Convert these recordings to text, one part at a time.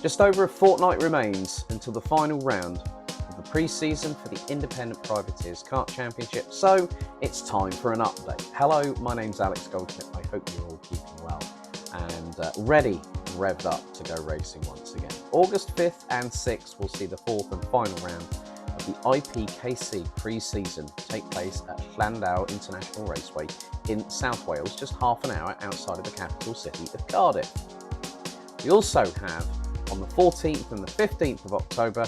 Just over a fortnight remains until the final round of the pre-season for the Independent Privateers Kart Championship, so it's time for an update. Hello, my name's Alex Goldschmidt. I hope you're all keeping well and ready and revved up to go racing once again. August 5th and 6th will see the fourth and final round of the IPKC pre-season take place at Llandau International Raceway in South Wales, just half an hour outside of the capital city of Cardiff. We also have, on the 14th and the 15th of October,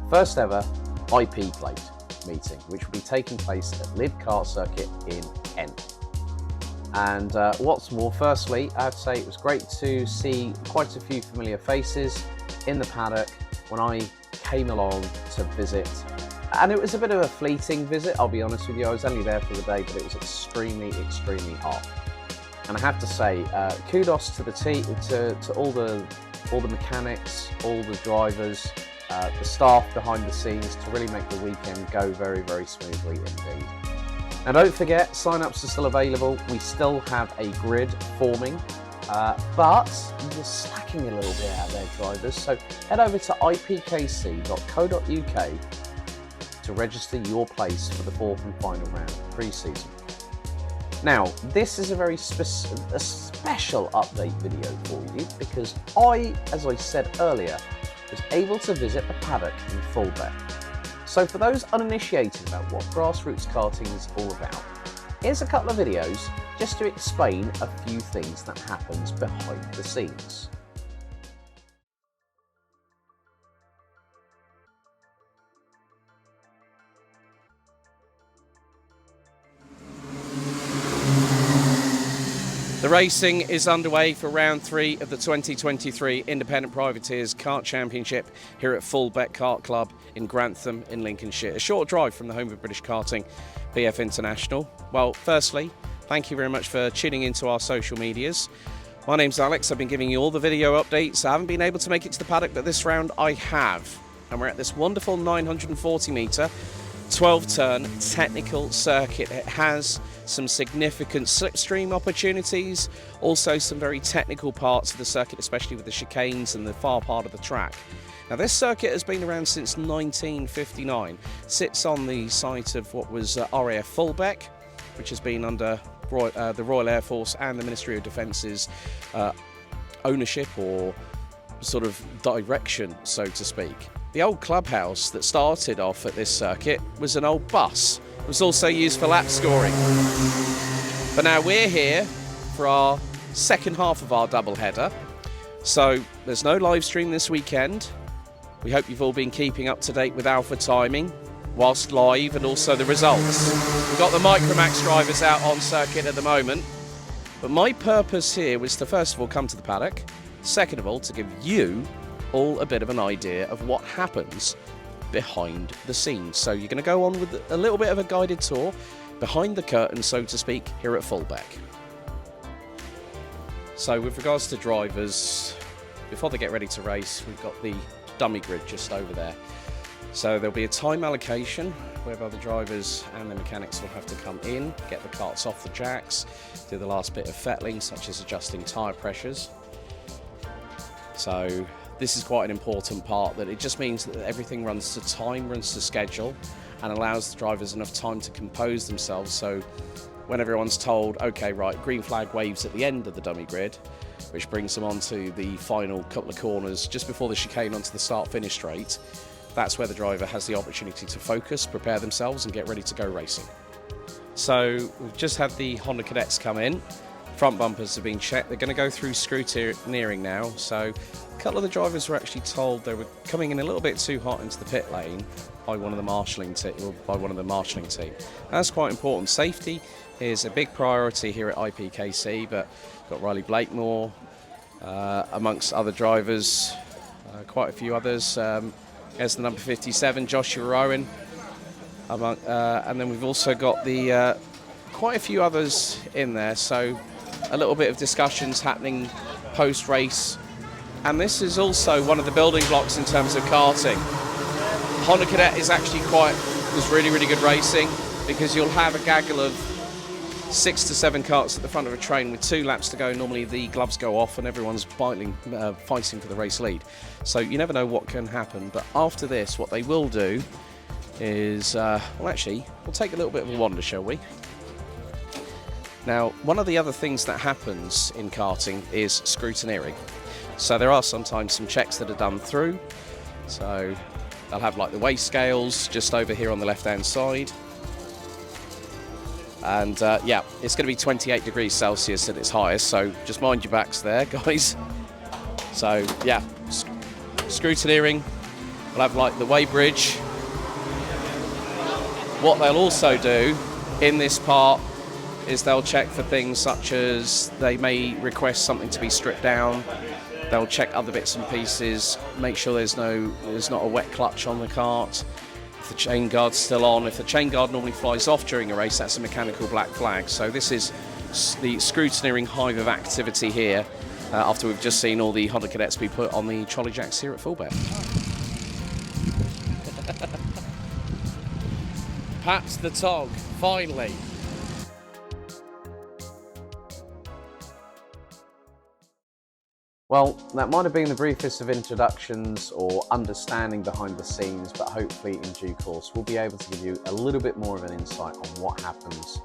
first ever IP plate meeting, which will be taking place at Lid Kart Circuit in Kent. And what's more, firstly, I'd say it was great to see quite a few familiar faces in the paddock when I came along to visit. And it was a bit of a fleeting visit, I'll be honest with you. I was only there for the day, but it was extremely hot. And I have to say, kudos to the team, to all the mechanics, all the drivers, the staff behind the scenes to really make the weekend go very smoothly indeed. Now don't forget, sign-ups are still available. We still have a grid forming, but you're slacking a little bit out there, drivers. So head over to ipkc.co.uk to register your place for the fourth and final round of pre-season. Now, this is a very special update video for you because I, as I said earlier, was able to visit the paddock in Fulbeck. So for those uninitiated about what grassroots karting is all about, here's a couple of videos just to explain a few things that happens behind the scenes. The racing is underway for round 3 of the 2023 Independent Privateers Kart Championship here at Fulbeck Kart Club in Grantham in Lincolnshire, a short drive from the home of British karting, BF International. Well, firstly, thank you very much for tuning into our social medias. My name's Alex, I've been giving you all the video updates. I haven't been able to make it to the paddock, but this round I have. And we're at this wonderful 940 metre, 12-turn technical circuit. It has some significant slipstream opportunities, also some very technical parts of the circuit, especially with the chicanes and the far part of the track. Now this circuit has been around since 1959, sits on the site of what was RAF Fulbeck, which has been under the Royal Air Force and the Ministry of Defence's ownership or sort of direction, so to speak. The old clubhouse that started off at this circuit was an old bus. It was also used for lap scoring. But now we're here for our second half of our doubleheader. So there's no live stream this weekend. We hope you've all been keeping up to date with Alpha timing whilst live and also the results. We've got the Micromax drivers out on circuit at the moment. But my purpose here was to first of all come to the paddock. Second of all, to give you all a bit of an idea of what happens behind the scenes. So you're going to go on with a little bit of a guided tour behind the curtain, so to speak, here at Fulbeck. So with regards to drivers, before they get ready to race, we've got the dummy grid just over there. So there'll be a time allocation whereby the drivers and the mechanics will have to come in, get the karts off the jacks, do the last bit of fettling, such as adjusting tyre pressures. So this is quite an important part, that it just means that everything runs to time, runs to schedule, and allows the drivers enough time to compose themselves. So when everyone's told, okay, right, green flag waves at the end of the dummy grid, which brings them onto the final couple of corners just before the chicane onto the start-finish straight, that's where the driver has the opportunity to focus, prepare themselves, and get ready to go racing. So we've just had the Honda Cadets come in. Front bumpers have been checked. They're going to go through scrutineering now. So a couple of the drivers were actually told they were coming in a little bit too hot into the pit lane by one of the marshalling team. That's quite important. Safety is a big priority here at IPKC, but got Riley Blakemore amongst other drivers, quite a few others. There's the number 57, Joshua Owen, and then we've also got the quite a few others in there. So a little bit of discussions happening post-race, and this is also one of the building blocks in terms of karting. Honda Cadet is actually really good racing, because you'll have a gaggle of 6 to 7 carts at the front of a train with 2 laps to go. Normally the gloves go off and everyone's fighting for the race lead. So you never know what can happen. But after this, what they will do is, well, actually, we'll take a little bit of a wander, shall we? Now, one of the other things that happens in karting is scrutineering. So there are sometimes some checks that are done through. So they'll have like the weigh scales just over here on the left-hand side. And yeah, it's going to be 28 degrees Celsius at its highest, so just mind your backs there, guys. So yeah, scrutineering. We'll have like the weigh bridge. What they'll also do in this part is they'll check for things such as they may request something to be stripped down. They'll check other bits and pieces, make sure there's not a wet clutch on the cart. If the chain guard's still on, if the chain guard normally flies off during a race, that's a mechanical black flag. So this is the scrutineering hive of activity here, after we've just seen all the Honda cadets be put on the trolley jacks here at Fullbeck. Pat the Tog, finally. Well, that might have been the briefest of introductions or understanding behind the scenes, but hopefully in due course we'll be able to give you a little bit more of an insight on what happens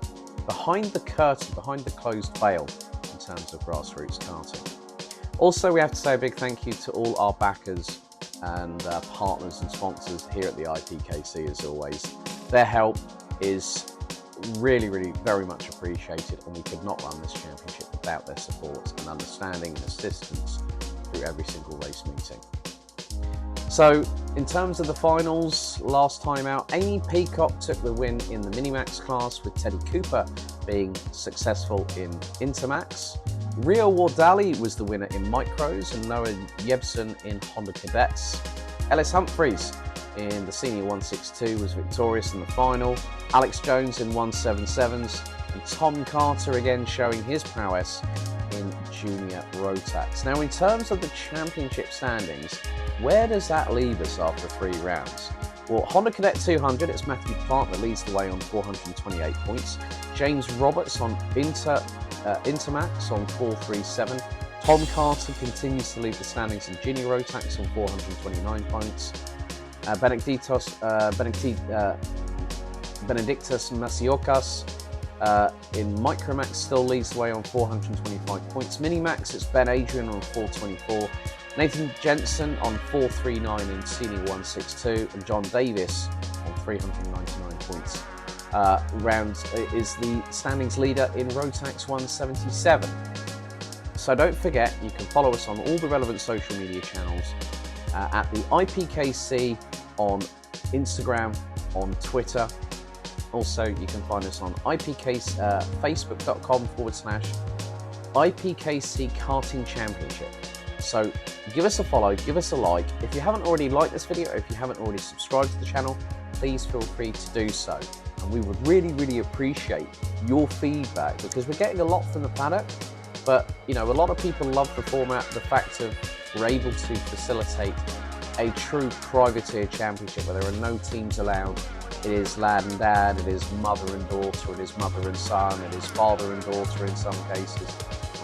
behind the curtain, behind the closed veil in terms of grassroots karting. Also, we have to say a big thank you to all our backers and partners and sponsors here at the IPKC as always. Their help is really, really very much appreciated, and we could not run this championship without their support and understanding and assistance through every single race meeting. So in terms of the finals, last time out, Amy Peacock took the win in the Minimax class, with Teddy Cooper being successful in Intermax. Rio Wardali was the winner in Micros, and Noah Yebson in Honda Cadets. Ellis Humphreys in the Senior 162 was victorious in the final. Alex Jones in 177s, and Tom Carter again showing his prowess in Junior Rotax. Now, in terms of the championship standings, where does that leave us after 3 rounds? Well, Honda Cadet 200, it's Matthew Clark that leads the way on 428 points. James Roberts on Intermax on 437. Tom Carter continues to lead the standings in Junior Rotax on 429 points. Benedictus Masiokas in Micromax still leads the way on 425 points. Minimax, it's Ben Adrian on 424. Nathan Jensen on 439 in Senior 162, and John Davis on 399 points. Rounds is the standings leader in Rotax 177. So don't forget, you can follow us on all the relevant social media channels at the IPKC on Instagram, on Twitter. Also, you can find us on facebook.com/IPKC Karting Championship. So give us a follow, give us a like. If you haven't already liked this video, if you haven't already subscribed to the channel, please feel free to do so. And we would really, really appreciate your feedback, because we're getting a lot from the paddock, but you know, a lot of people love the format, the fact of we're able to facilitate a true privateer championship where there are no teams allowed. It is lad and dad, it is mother and daughter, it is mother and son, it is father and daughter in some cases.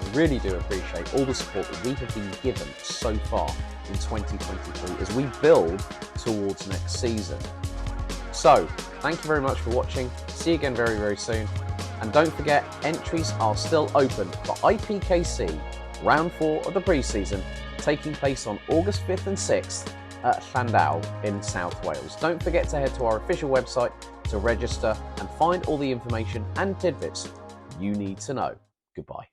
We really do appreciate all the support that we have been given so far in 2023 as we build towards next season. So, thank you very much for watching. See you again very, very soon. And don't forget, entries are still open for IPKC Round 4 of the pre-season, taking place on August 5th and 6th at Llandaw in South Wales. Don't forget to head to our official website to register and find all the information and tidbits you need to know. Goodbye.